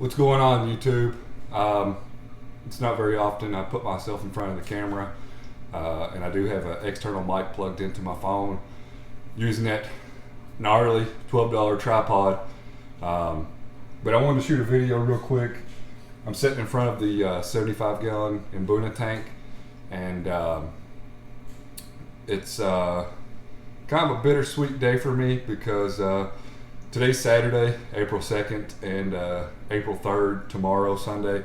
What's going on, YouTube? It's not very often I put myself in front of the camera, and I do have an external mic plugged into my phone using that gnarly $12 tripod. But I wanted to shoot a video real quick. I'm sitting in front of the 75 gallon Mbuna tank, and it's kind of a bittersweet day for me because today's Saturday, April 2nd, and April 3rd, tomorrow, Sunday,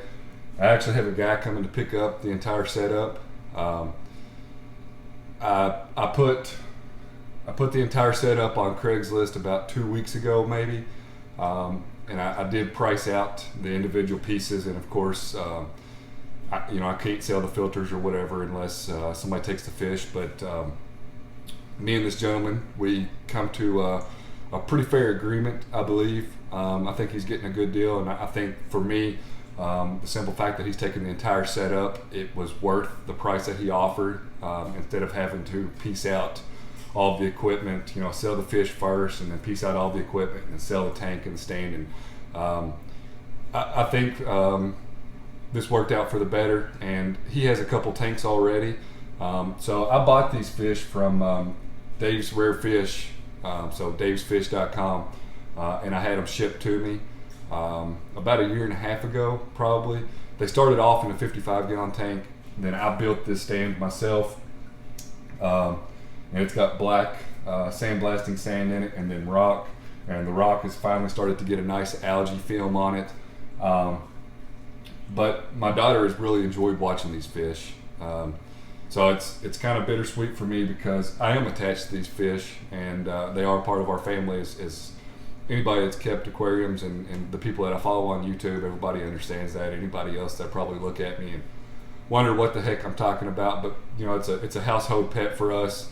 I actually have a guy coming to pick up the entire setup. I put the entire setup on Craigslist about 2 weeks ago, maybe, and I did price out the individual pieces, and of course, I can't sell the filters or whatever unless somebody takes the fish. But me and this gentleman, we come to a pretty fair agreement, I believe. I think he's getting a good deal, and I think for me, the simple fact that he's taking the entire setup, it was worth the price that he offered, instead of having to piece out all the equipment, sell the fish first and then piece out all the equipment and sell the tank and the stand. And I think this worked out for the better, and he has a couple tanks already. So I bought these fish from Dave's Rare Fish, so davesfish.com, and I had them shipped to me about a year and a half ago, probably. They started off in a 55 gallon tank, then I built this stand myself, and it's got black sandblasting sand in it, and then rock, and the rock has finally started to get a nice algae film on it. But my daughter has really enjoyed watching these fish. So it's kind of bittersweet for me because I am attached to these fish, and they are part of our family. As anybody that's kept aquariums and the people that I follow on YouTube, everybody understands that. Anybody else that probably look at me and wonder what the heck I'm talking about, but it's a household pet for us.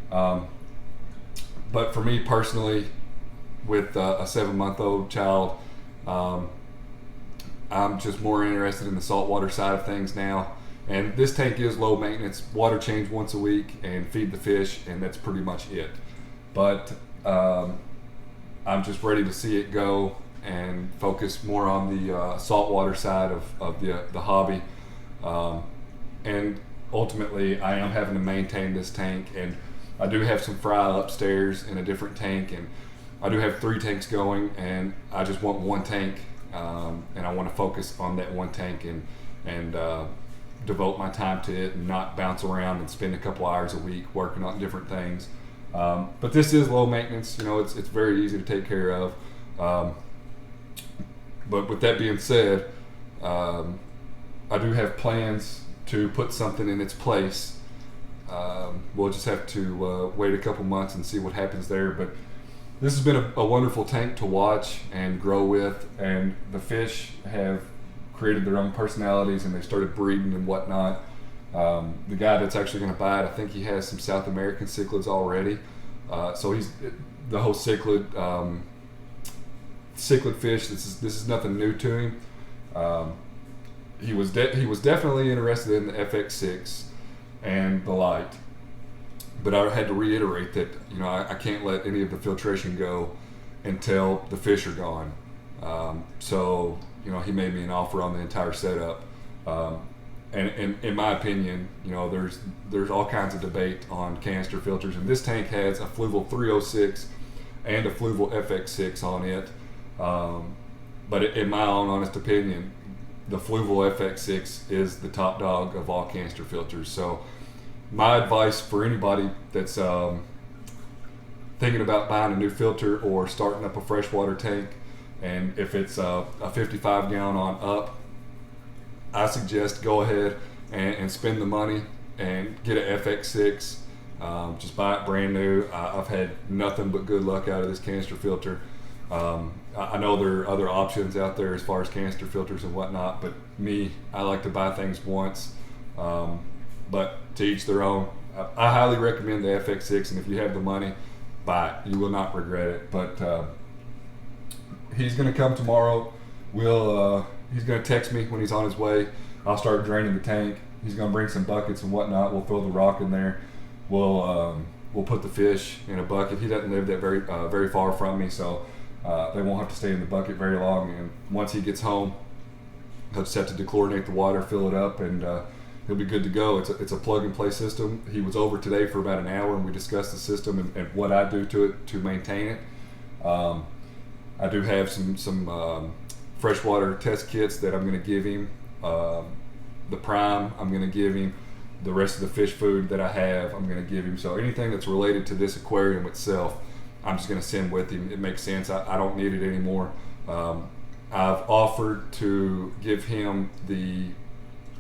But for me personally, with a 7-month-old child, I'm just more interested in the saltwater side of things now. And this tank is low maintenance, water change once a week and feed the fish, and that's pretty much it. But I'm just ready to see it go and focus more on the saltwater side of the hobby. And ultimately, I am having to maintain this tank, and I do have some fry upstairs in a different tank, and I do have 3 tanks going, and I just want one tank, and I want to focus on that one tank and devote my time to it and not bounce around and spend a couple hours a week working on different things. But this is low maintenance, it's very easy to take care of. But with that being said, I do have plans to put something in its place. We'll just have to wait a couple months and see what happens there. But this has been a wonderful tank to watch and grow with, and the fish have created their own personalities, and they started breeding and whatnot. The guy that's actually going to buy it, I think he has some South American cichlids already. So he's the whole cichlid fish. This is nothing new to him. He was definitely interested in the FX6 and the light, but I had to reiterate that I can't let any of the filtration go until the fish are gone. So he made me an offer on the entire setup, and in my opinion, there's all kinds of debate on canister filters, and this tank has a Fluval 306 and a Fluval FX6 on it. But in my own honest opinion, the Fluval FX6 is the top dog of all canister filters. So my advice for anybody that's thinking about buying a new filter or starting up a freshwater tank, and if it's a 55 gallon on up, I suggest go ahead and spend the money and get an FX6. Just buy it brand new. I've had nothing but good luck out of this canister filter. I know there are other options out there as far as canister filters and whatnot, but me, I like to buy things once. But to each their own. I highly recommend the FX6, and if you have the money, buy it. You will not regret it. But he's going to come tomorrow. He's going to text me when he's on his way. I'll start draining the tank. He's going to bring some buckets and whatnot. We'll throw the rock in there. We'll put the fish in a bucket. He doesn't live that very far from me, so They won't have to stay in the bucket very long, and once he gets home, he'll just have to dechlorinate the water, fill it up, and he'll be good to go. It's a plug and play system. He was over today for about an hour, and we discussed the system and what I do to it to maintain it. I do have some freshwater test kits that I'm going to give him. The prime I'm going to give him. The rest of the fish food that I have I'm going to give him. So anything that's related to this aquarium itself, I'm just going to send with him. It makes sense. I don't need it anymore. I've offered to give him the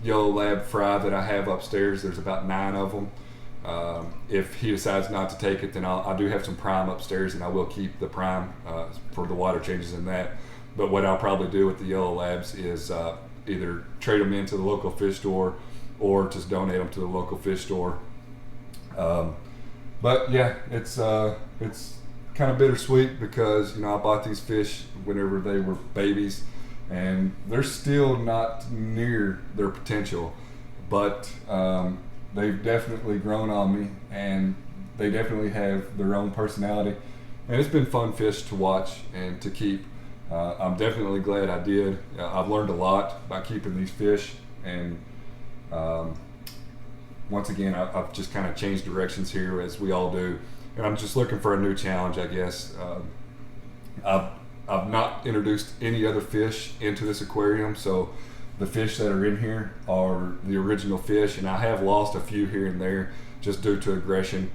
yellow lab fry that I have upstairs. There's about 9 of them. If he decides not to take it, then I do have some prime upstairs, and I will keep the prime for the water changes in that. But what I'll probably do with the yellow labs is either trade them into the local fish store or just donate them to the local fish store. But yeah, it's kind of bittersweet because, you know, I bought these fish whenever they were babies, and they're still not near their potential, but they've definitely grown on me, and they definitely have their own personality, and it's been fun fish to watch and to keep. I'm definitely glad I did. I've learned a lot by keeping these fish, and once again, I've just kind of changed directions here, as we all do, and I'm just looking for a new challenge, I guess. I've not introduced any other fish into this aquarium, so the fish that are in here are the original fish, and I have lost a few here and there just due to aggression.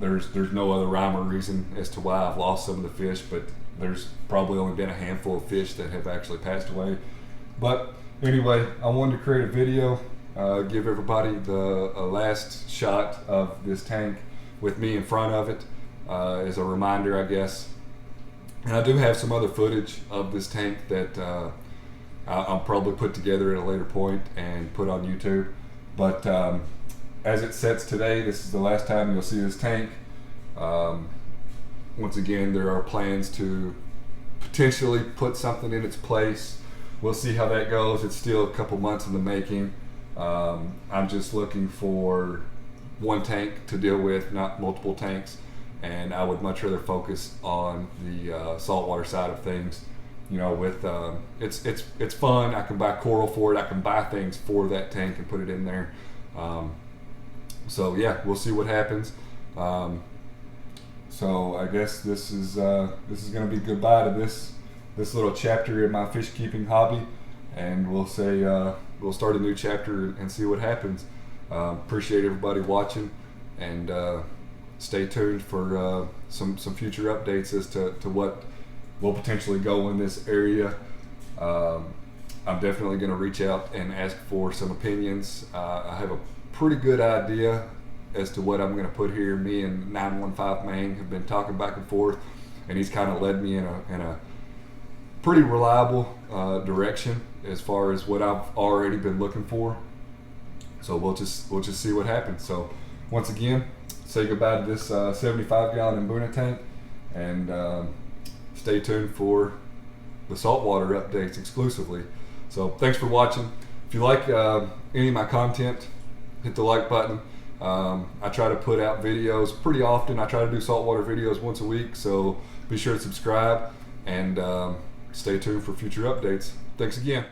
There's no other rhyme or reason as to why I've lost some of the fish, but there's probably only been a handful of fish that have actually passed away. But anyway, I wanted to create a video, give everybody the last shot of this tank with me in front of it as a reminder, I guess. And I do have some other footage of this tank that I'll probably put together at a later point and put on YouTube. But as it sets today, this is the last time you'll see this tank. Once again, there are plans to potentially put something in its place. We'll see how that goes. It's still a couple months in the making. I'm just looking for one tank to deal with, not multiple tanks. And I would much rather focus on the saltwater side of things. You know, with it's fun. I can buy coral for it. I can buy things for that tank and put it in there. So yeah, we'll see what happens. So I guess this is going to be goodbye to this little chapter in my fish keeping hobby, and we'll start a new chapter and see what happens. Appreciate everybody watching, and stay tuned for some future updates as to what will potentially go in this area. I'm definitely going to reach out and ask for some opinions. I have a pretty good idea as to what I'm going to put here. Me and 915 Mang have been talking back and forth, and he's kind of led me in a pretty reliable direction as far as what I've already been looking for. So we'll just see what happens. So once again, say goodbye to this 75-gallon Mbuna tank, and stay tuned for the saltwater updates exclusively. So thanks for watching. If you like any of my content, hit the like button. I try to put out videos pretty often. I try to do saltwater videos once a week, so be sure to subscribe and stay tuned for future updates. Thanks again.